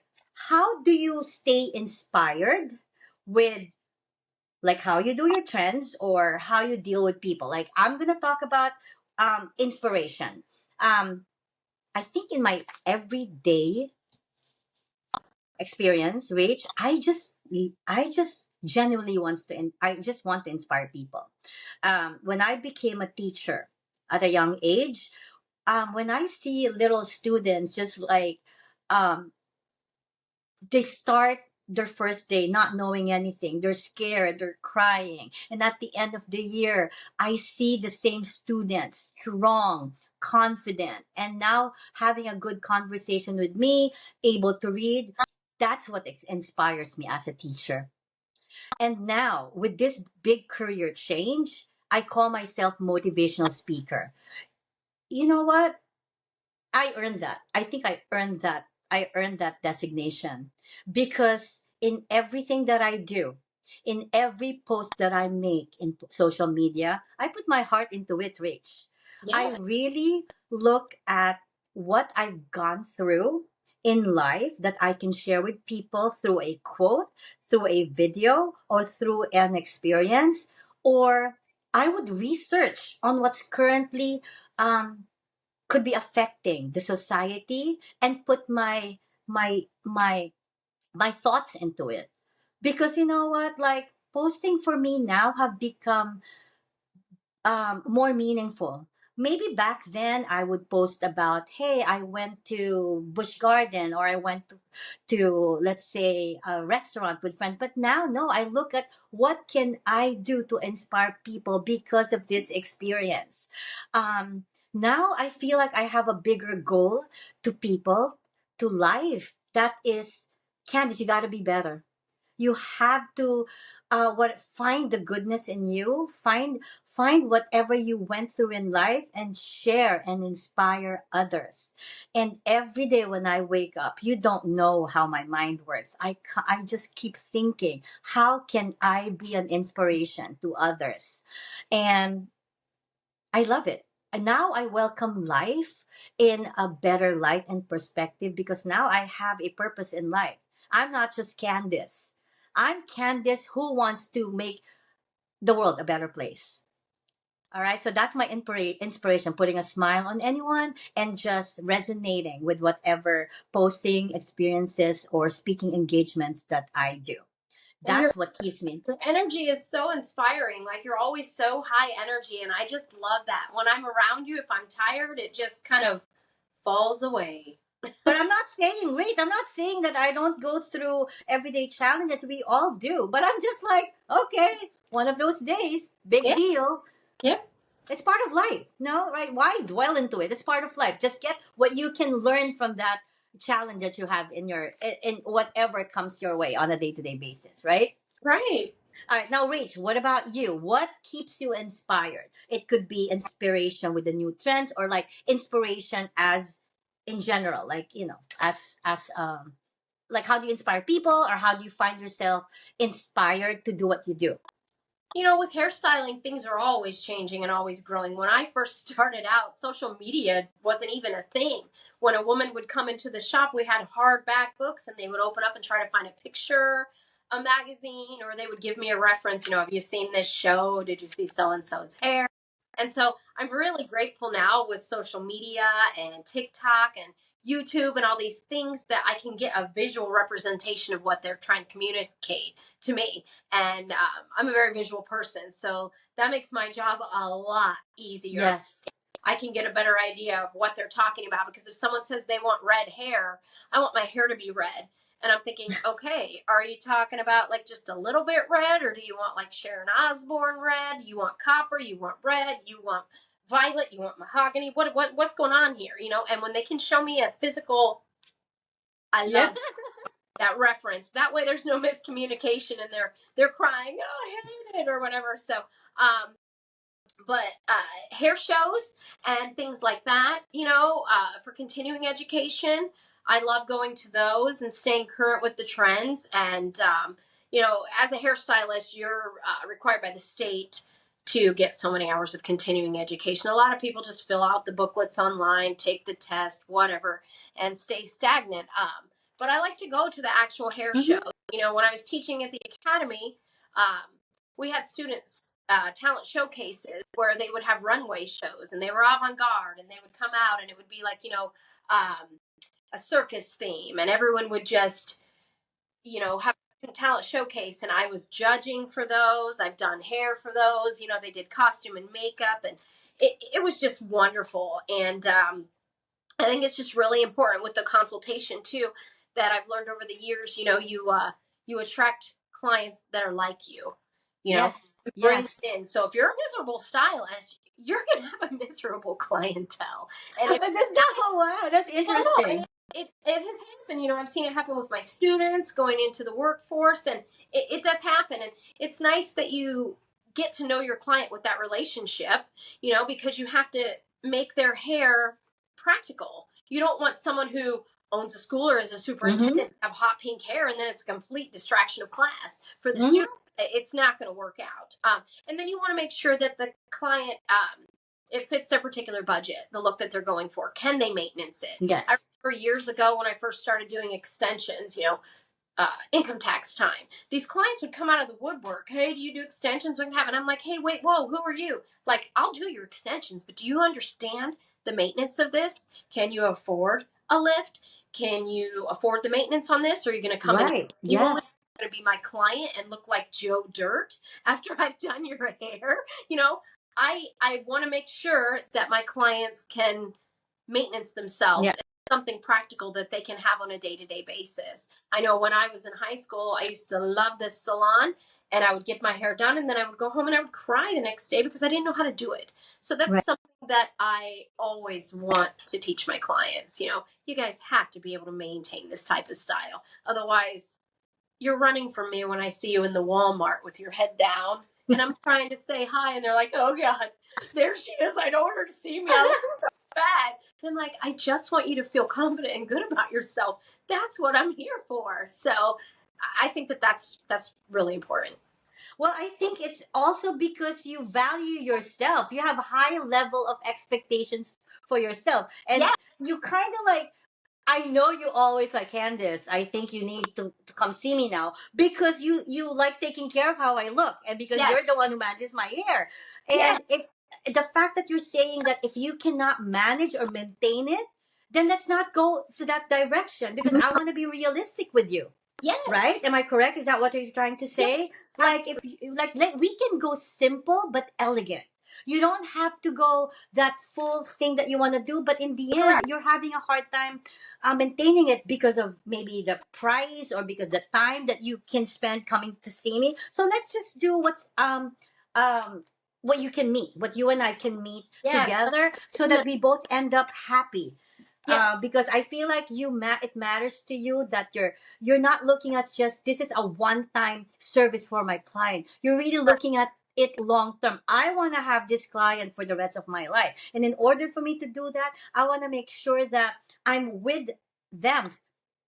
[SPEAKER 1] how do you stay inspired with like how you do your trends or how you deal with people? Like, I'm going to talk about inspiration. Um, I think in my everyday experience, which I just genuinely I just want to inspire people. When I became a teacher at a young age, when I see little students just like um, they start their first day not knowing anything. They're scared, they're crying. And at the end of the year, I see the same students strong, confident, and now having a good conversation with me, able to read. That's what inspires me as a teacher. And now, with this big career change, I call myself motivational speaker. You know what? I earned that. I think I earned that. I earned that designation because in everything that I do, in every post that I make in social media, I put my heart into it, Rich. I
[SPEAKER 2] yeah,
[SPEAKER 1] really look at what I've gone through in life that I can share with people through a quote, through a video, or through an experience, or I would research on what's currently could be affecting the society and put my thoughts into it because you know what, like posting for me now have become more meaningful. Maybe back then I would post about, hey, I went to Busch Garden or I went to let's say a restaurant with friends. But now, no, I look at what can I do to inspire people because of this experience. Now I feel like I have a bigger goal to people, to life. That is, Candice, you got to be better. You have to find the goodness in you, find whatever you went through in life and share and inspire others. And every day when I wake up, you don't know how my mind works. I just keep thinking, how can I be an inspiration to others? And I love it. And now I welcome life in a better light and perspective, because now I have a purpose in life. I'm not just Candice. I'm Candice who wants to make the world a better place. All right. So that's my inspiration, putting a smile on anyone and just resonating with whatever posting experiences or speaking engagements that I do.
[SPEAKER 2] And your
[SPEAKER 1] That's what keeps me.
[SPEAKER 2] energy is so inspiring. Like, you're always so high energy, and I just love that. When I'm around you, if I'm tired, it just kind of falls away.
[SPEAKER 1] But I'm not saying, Rach, I'm not saying that I don't go through everyday challenges. We all do. But I'm just like, okay, one of those days, big
[SPEAKER 2] Yeah,
[SPEAKER 1] deal.
[SPEAKER 2] yeah.
[SPEAKER 1] It's part of life. No, right? Why dwell into it? It's part of life. Just get what you can learn from that challenge that you have in whatever comes your way on a day-to-day basis, right?
[SPEAKER 2] Right.
[SPEAKER 1] All right, now, Rach, what about you? What keeps you inspired? It could be inspiration with the new trends, or like inspiration as in general, like, as like, how do you inspire people, or how do you find yourself inspired to do what you do?
[SPEAKER 2] With hairstyling, things are always changing and always growing. When I first started out, social media wasn't even a thing. When a woman would come into the shop, we had hardback books, and they would open up and try to find a picture, a magazine, or they would give me a reference. Have you seen this show? Did you see so and so's hair? And so I'm really grateful now with social media and TikTok and YouTube and all these things, that I can get a visual representation of what they're trying to communicate to me. And I'm a very visual person, so that makes my job a lot easier.
[SPEAKER 1] Yes.
[SPEAKER 2] I can get a better idea of what they're talking about, because if someone says they want red hair, I want my hair to be red. And I'm thinking, okay, are you talking about like just a little bit red, or do you want like Sharon Osbourne red? You want copper? You want red? You want violet? You want mahogany? What's going on here? And when they can show me a physical, I
[SPEAKER 1] Yeah.
[SPEAKER 2] love that reference. That way, there's no miscommunication, and they're crying, "Oh, I hate it," or whatever. So, but hair shows and things like that, for continuing education, I love going to those and staying current with the trends. And as a hairstylist, you're required by the state to get so many hours of continuing education. A lot of people just fill out the booklets online, take the test, whatever, and stay stagnant. But I like to go to the actual hair
[SPEAKER 1] Mhm.
[SPEAKER 2] shows. When I was teaching at the academy, um, we had students talent showcases where they would have runway shows, and they were avant-garde, and they would come out, and it would be like, a circus theme, and everyone would just, have a talent showcase, and I was judging for those. I've done hair for those. They did costume and makeup, and it was just wonderful. And I think it's just really important with the consultation too, that I've learned over the years. You attract clients that are like you.
[SPEAKER 1] Yes.
[SPEAKER 2] You bring them
[SPEAKER 1] Yes.
[SPEAKER 2] in. So if you're a miserable stylist, you're gonna have a miserable clientele. And if
[SPEAKER 1] But that's not, oh, wow, that's
[SPEAKER 2] I know, and
[SPEAKER 1] interesting.
[SPEAKER 2] it has happened. I've seen it happen with my students going into the workforce, and it does happen. And it's nice that you get to know your client with that relationship, because you have to make their hair practical. You don't want someone who owns a school or is a
[SPEAKER 1] Mm-hmm.
[SPEAKER 2] superintendent to have hot pink hair, and then it's a complete distraction of class for the
[SPEAKER 1] Mm-hmm.
[SPEAKER 2] student. It's not going to work out. And then you want to make sure that the client, it fits their particular budget, the look that they're going for. Can they maintenance it? I
[SPEAKER 1] Yes.
[SPEAKER 2] remember years ago when I first started doing extensions, income tax time. These clients would come out of the woodwork. Hey, do you do extensions? We can have, and I'm like, hey, wait, whoa, who are you? Like, I'll do your extensions, but do you understand the maintenance of this? Can you afford a lift? Can you afford the maintenance on this? Or are you going to come in
[SPEAKER 1] Right.
[SPEAKER 2] annually?
[SPEAKER 1] Yes.
[SPEAKER 2] Going to be my client and look like Joe Dirt after I've done your hair? You know, I want to make sure that my clients can maintenance themselves,
[SPEAKER 1] Yeah.
[SPEAKER 2] and something practical that they can have on a day-to-day basis. I know when I was in high school, I used to love this salon, and I would get my hair done, and then I would go home and I would cry the next day because I didn't know how to do it. So that's
[SPEAKER 1] Right.
[SPEAKER 2] something that I always want to teach my clients. You guys have to be able to maintain this type of style. Otherwise, you're running from me when I see you in the Walmart with your head down, and I'm trying to say hi, and they're like, "Oh God, there she is! I don't want her to see me. I look bad." And I'm like, "I just want you to feel confident and good about yourself. That's what I'm here for." So I think that that's really important.
[SPEAKER 1] Well, I think it's also because you value yourself. You have a high level of expectations for yourself. And
[SPEAKER 2] Yeah,
[SPEAKER 1] you kind of like, I know you always like, Candace, I think you need to come see me now because you like taking care of how I look and because
[SPEAKER 2] yes,
[SPEAKER 1] you're the one who manages my hair.
[SPEAKER 2] yes,
[SPEAKER 1] And if the fact that you're saying that if you cannot manage or maintain it, then let's not go to that direction because I want to be realistic with you.
[SPEAKER 2] yes,
[SPEAKER 1] Right? Am I correct? Is that what you're trying to
[SPEAKER 2] yes,
[SPEAKER 1] say? Like if
[SPEAKER 2] absolutely
[SPEAKER 1] like we can go simple but elegant. You don't have to go that full thing that you want to do, but in the end,
[SPEAKER 2] correct.
[SPEAKER 1] you're having a hard time maintaining it because of maybe the price or because the time that you can spend coming to see me. So let's just do um what you can meet, what you and I can meet
[SPEAKER 2] Yes,
[SPEAKER 1] together, so that we both end up happy.
[SPEAKER 2] yes,
[SPEAKER 1] Because I feel like it matters to you that you're not looking at just this is a one time service for my client. You're really looking at it long term. I want to have this client for the rest of my life. And in order for me to do that, I want to make sure that I'm with them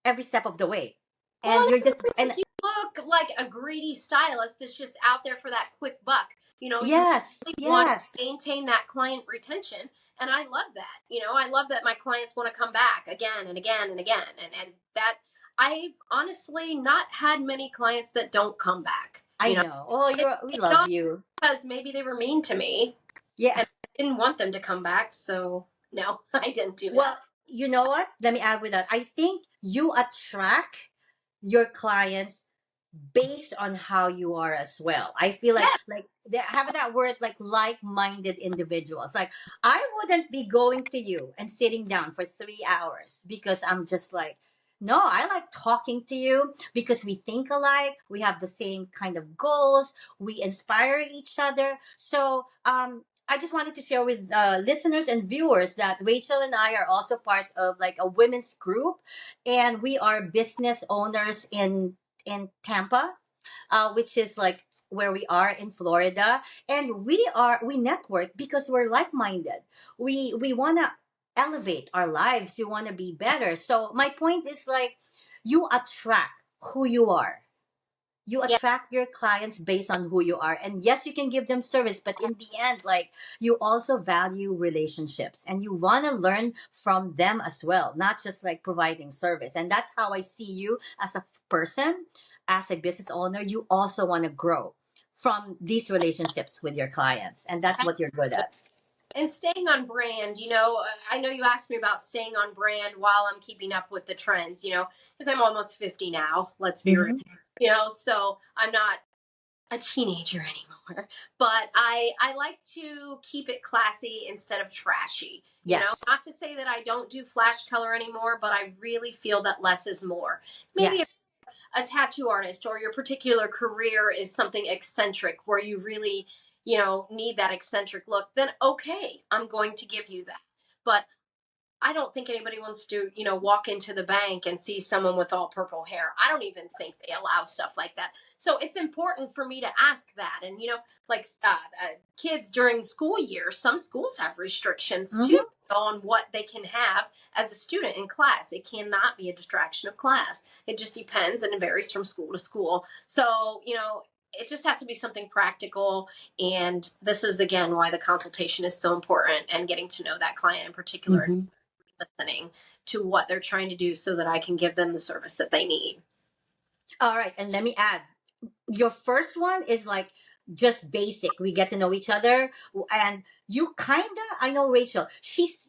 [SPEAKER 1] every step of the way.
[SPEAKER 2] well,
[SPEAKER 1] And
[SPEAKER 2] I
[SPEAKER 1] you're just
[SPEAKER 2] don't
[SPEAKER 1] and
[SPEAKER 2] think you look like a greedy stylist that's just out there for that quick buck. You
[SPEAKER 1] yes,
[SPEAKER 2] really want
[SPEAKER 1] yes.
[SPEAKER 2] to maintain that client retention. And I love that. I love that my clients want to come back again and again and again. And that I've honestly not had many clients that don't come back.
[SPEAKER 1] I know. Oh, we
[SPEAKER 2] It's
[SPEAKER 1] love
[SPEAKER 2] not
[SPEAKER 1] you.
[SPEAKER 2] because maybe they were mean to me
[SPEAKER 1] Yeah.
[SPEAKER 2] and I didn't want them to come back. So, no, I didn't do that.
[SPEAKER 1] Well, you know what? Let me add with that. I think you attract your clients based on how you are as well. I feel
[SPEAKER 2] Yeah,
[SPEAKER 1] like they have that word like-minded individuals. Like I wouldn't be going to you and sitting down for 3 hours because I'm just like, no, I like talking to you because we think alike, we have the same kind of goals, we inspire each other. So I just wanted to share with listeners and viewers that Rachel and I are also part of like a women's group, and we are business owners in Tampa, which is like where we are in Florida, and we network because we're like minded. We want to elevate our lives. We want to be better. So my point is like you attract who you are. You
[SPEAKER 2] yeah.
[SPEAKER 1] attract your clients based on who you are, and yes, you can give them service, but in the end, like you also value relationships and you want to learn from them as well, not just like providing service. And that's how I see you as a person, as a business owner. You also want to grow from these relationships with your clients, and that's what you're good at.
[SPEAKER 2] And staying on brand, I know you asked me about staying on brand while I'm keeping up with the trends, because I'm almost 50 now, let's be real,
[SPEAKER 1] Hmm.
[SPEAKER 2] so I'm not a teenager anymore. But I like to keep it classy instead of trashy.
[SPEAKER 1] Yes.
[SPEAKER 2] Not to say that I don't do flash color anymore, but I really feel that less is more. Maybe if
[SPEAKER 1] Yes.
[SPEAKER 2] a tattoo artist or your particular career is something eccentric where you really, need that eccentric look, then okay, I'm going to give you that. But I don't think anybody wants to, walk into the bank and see someone with all purple hair. I don't even think they allow stuff like that. So it's important for me to ask that. And, like kids during school year, some schools have restrictions too
[SPEAKER 1] Hmm.
[SPEAKER 2] on what they can have as a student in class. It cannot be a distraction of class. It just depends and it varies from school to school. So, it just has to be something practical. And this is, again, why the consultation is so important and getting to know that client in particular,
[SPEAKER 1] Hmm.
[SPEAKER 2] listening to what they're trying to do so that I can give them the service that they need.
[SPEAKER 1] All right, and let me add, your first one is like just basic. We get to know each other, and you kinda, I know Rachel.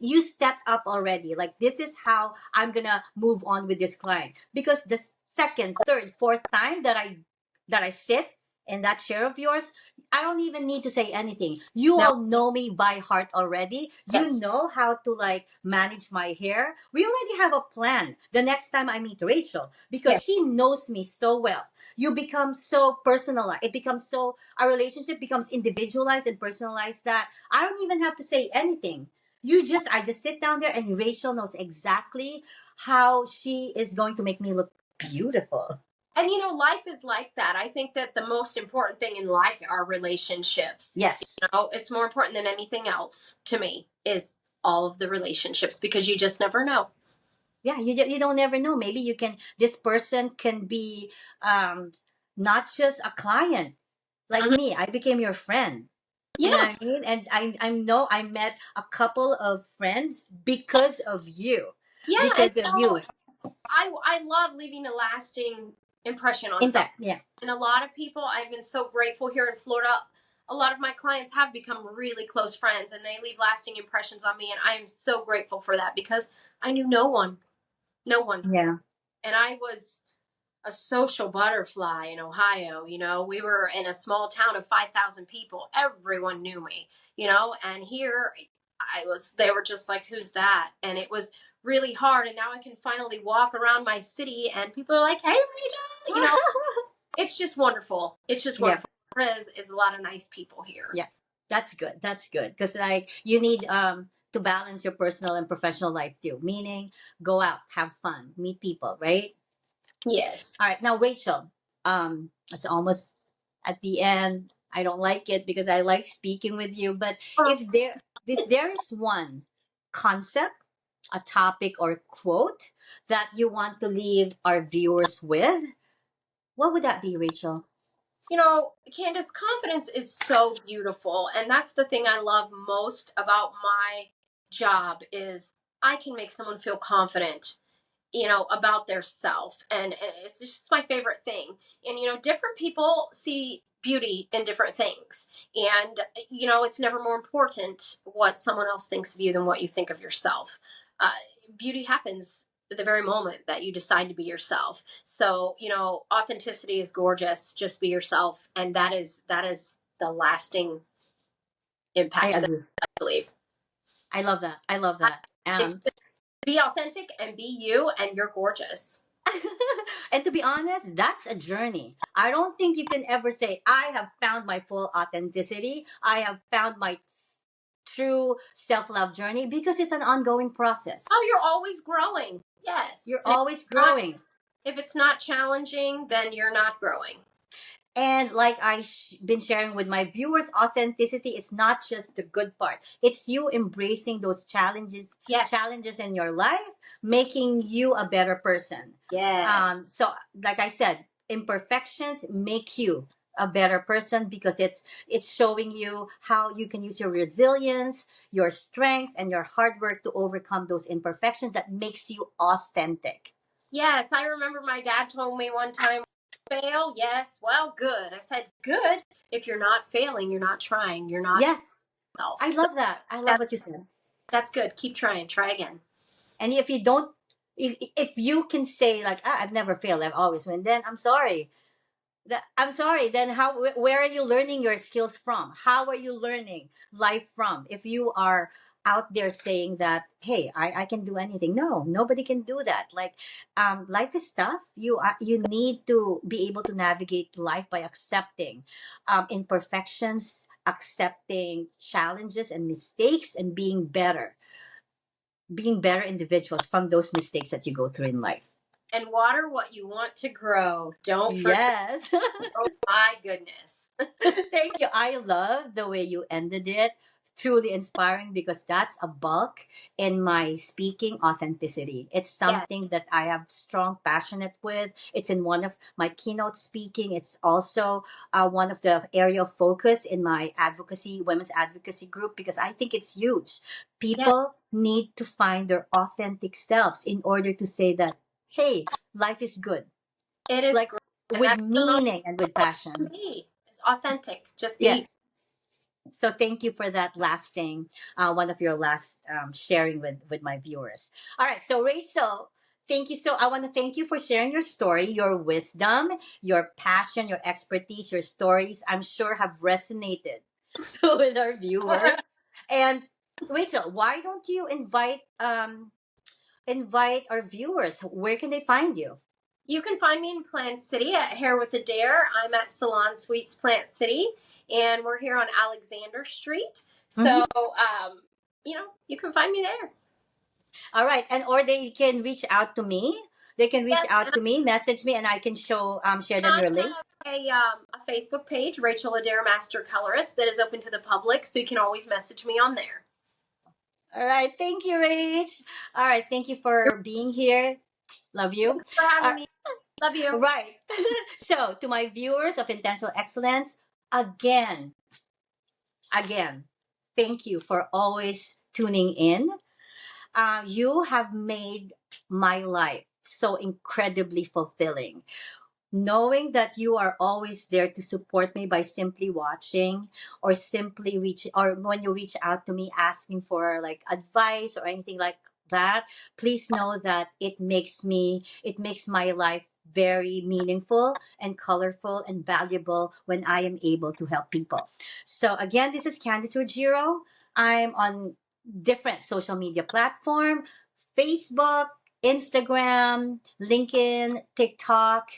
[SPEAKER 1] You set up already. Like this is how I'm gonna move on with this client because the second, third, fourth time that I sit in that chair of yours, I don't even need to say anything. You
[SPEAKER 2] No,
[SPEAKER 1] all know me by heart already. You
[SPEAKER 2] yes,
[SPEAKER 1] know how to like manage my hair. We already have a plan the next time I meet Rachel because
[SPEAKER 2] yes,
[SPEAKER 1] she knows me so well. You become so personalized. It becomes so, our relationship becomes individualized and personalized that I don't even have to say anything. I just sit down there and Rachel knows exactly how she is going to make me look beautiful.
[SPEAKER 2] And life is like that. I think that the most important thing in life are relationships.
[SPEAKER 1] Yes.
[SPEAKER 2] It's more important than anything else to me is all of the relationships, because you just never know.
[SPEAKER 1] Yeah, you don't ever know. Maybe this person can be um not just a client. Like
[SPEAKER 2] Mhm.
[SPEAKER 1] me, I became your friend. You know
[SPEAKER 2] Yeah.
[SPEAKER 1] what I mean? And I know I met a couple of friends because of you.
[SPEAKER 2] Yeah. And
[SPEAKER 1] Because of you.
[SPEAKER 2] I love leaving a lasting impression on
[SPEAKER 1] In
[SPEAKER 2] someone.
[SPEAKER 1] fact, yeah.
[SPEAKER 2] And a lot of people, I've been so grateful here in Florida. A lot of my clients have become really close friends, and they leave lasting impressions on me. And I am so grateful for that, because I knew no one, no one.
[SPEAKER 1] Yeah.
[SPEAKER 2] And I was a social butterfly in Ohio. We were in a small town of 5,000 people. Everyone knew me, and here they were just like, who's that? And it was really hard. And now I can finally walk around my city and people are like, hey, Rachel, it's just wonderful. It's just
[SPEAKER 1] Yeah.
[SPEAKER 2] wonderful. There is a lot of nice people here.
[SPEAKER 1] Yeah. That's good. That's good. Because like you need to balance your personal and professional life too. Meaning go out, have fun, meet people, right?
[SPEAKER 2] Yes.
[SPEAKER 1] All right, now Rachel, it's almost at the end. I don't like it because I like speaking with you, but
[SPEAKER 2] Oh,
[SPEAKER 1] if there is one concept, a topic or quote that you want to leave our viewers with, what would that be, Rachel?
[SPEAKER 2] Candace, confidence is so beautiful. And that's the thing I love most about my job is I can make someone feel confident, about their self. And it's just my favorite thing. And, different people see beauty in different things. And, it's never more important what someone else thinks of you than what you think of yourself. Uh, Beauty happens at the very moment that you decide to be yourself. So, authenticity is gorgeous. Just be yourself. And that is the lasting
[SPEAKER 1] I
[SPEAKER 2] impact that
[SPEAKER 1] agree.
[SPEAKER 2] I believe.
[SPEAKER 1] I love that. I love that.
[SPEAKER 2] It's just be authentic and be you, and you're gorgeous.
[SPEAKER 1] And to be honest, that's a journey. I don't think you can ever say, I have found my full authenticity. I have found my true self love journey because it's an ongoing process.
[SPEAKER 2] Oh, you're always growing. Yes.
[SPEAKER 1] You're
[SPEAKER 2] And
[SPEAKER 1] always
[SPEAKER 2] not
[SPEAKER 1] growing.
[SPEAKER 2] if it's not challenging, then you're not growing.
[SPEAKER 1] And like been sharing with my viewers, authenticity is not just the good part. It's you embracing those
[SPEAKER 2] Yes.
[SPEAKER 1] challenges in your life, making you a better person.
[SPEAKER 2] Yes.
[SPEAKER 1] So like I said, imperfections make you a better person because it's showing you how you can use your resilience, your strength, and your hard work to overcome those imperfections that makes you authentic.
[SPEAKER 2] Yes, I remember my dad told me one time, fail, yes, well, good. I said, good. If you're not failing, you're not trying, you're not
[SPEAKER 1] Yes,
[SPEAKER 2] self.
[SPEAKER 1] I
[SPEAKER 2] So
[SPEAKER 1] love that. I love
[SPEAKER 2] that's
[SPEAKER 1] what you said.
[SPEAKER 2] that's good. Keep trying. Try again.
[SPEAKER 1] And if you don't, if you can say like, I've never failed, I've always win, then I'm sorry. I'm sorry. Then where are you learning your skills from? How are you learning life from? If you are out there saying that, hey, I can do anything. No, nobody can do that. Like, life is tough. You need to be able to navigate life by accepting imperfections, accepting challenges and mistakes, and being better individuals from those mistakes that you go through in life.
[SPEAKER 2] And water what you want to grow. Don't forget.
[SPEAKER 1] Yes.
[SPEAKER 2] Oh my goodness.
[SPEAKER 1] Thank you. I love the way you ended it. Truly inspiring because that's a bulk in my speaking authenticity. It's
[SPEAKER 2] Yes.
[SPEAKER 1] something that I have strong passionate with. It's in one of my keynote speaking. It's also one of the area of focus in my advocacy, women's advocacy group, because I think it's huge.
[SPEAKER 2] Yes.
[SPEAKER 1] People need to find their authentic selves in order to say that, hey, life is good.
[SPEAKER 2] It is
[SPEAKER 1] Like
[SPEAKER 2] great. And
[SPEAKER 1] with
[SPEAKER 2] that's the most
[SPEAKER 1] meaning and with
[SPEAKER 2] important
[SPEAKER 1] passion.
[SPEAKER 2] to me. Is authentic. Just
[SPEAKER 1] Yeah.
[SPEAKER 2] be.
[SPEAKER 1] So thank you for that last thing, one of your last sharing with my viewers. All right, so Rachel, thank you. So I want to thank you for sharing your story, your wisdom, your passion, your expertise, your stories. I'm sure have resonated with our viewers. And Rachel, why don't you invite our viewers? Where can they find you?
[SPEAKER 2] You can find me in Plant City at Hair with Adair. I'm at Salon Suites Plant City, and we're here on Alexander Street. So,
[SPEAKER 1] Mhm.
[SPEAKER 2] you can find me there.
[SPEAKER 1] All right, and or they can reach out to me They can reach
[SPEAKER 2] Yes,
[SPEAKER 1] out to me, message me, and I can share them
[SPEAKER 2] I
[SPEAKER 1] your link.
[SPEAKER 2] have a Facebook page, Rachel Adair Master Colorist, that is open to the public, so you can always message me on there.
[SPEAKER 1] All right. Thank you, Rach. All right. Thank you for being here. Love you.
[SPEAKER 2] Thanks for having
[SPEAKER 1] Uh,
[SPEAKER 2] me. Love you.
[SPEAKER 1] right. So, to my viewers of Intentional Excellence, again, again, thank you for always tuning in. You have made my life so incredibly fulfilling, knowing that you are always there to support me by simply watching, or simply reach, or when you reach out to me asking for like advice or anything like that, please know that it makes my life very meaningful and colorful and valuable when I am able to help people. So again, this is Candice Ruggiero. I'm on different social media platform: Facebook, Instagram, LinkedIn, TikTok,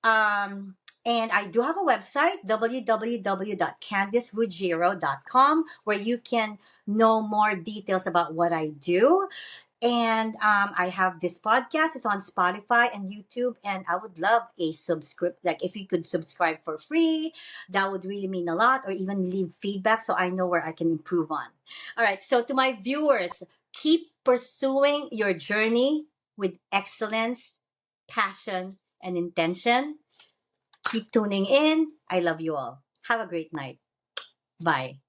[SPEAKER 1] um, and I do have a website, www.candiceruggiero.com, where you can know more details about what I do. And I have this podcast. It's on Spotify and YouTube. And I would love a subscript. Like if you could subscribe for free, that would really mean a lot. Or even leave feedback so I know where I can improve on. All right. So to my viewers, keep pursuing your journey with excellence, passion, and intention. Keep tuning in. I love you all. Have a great night. Bye.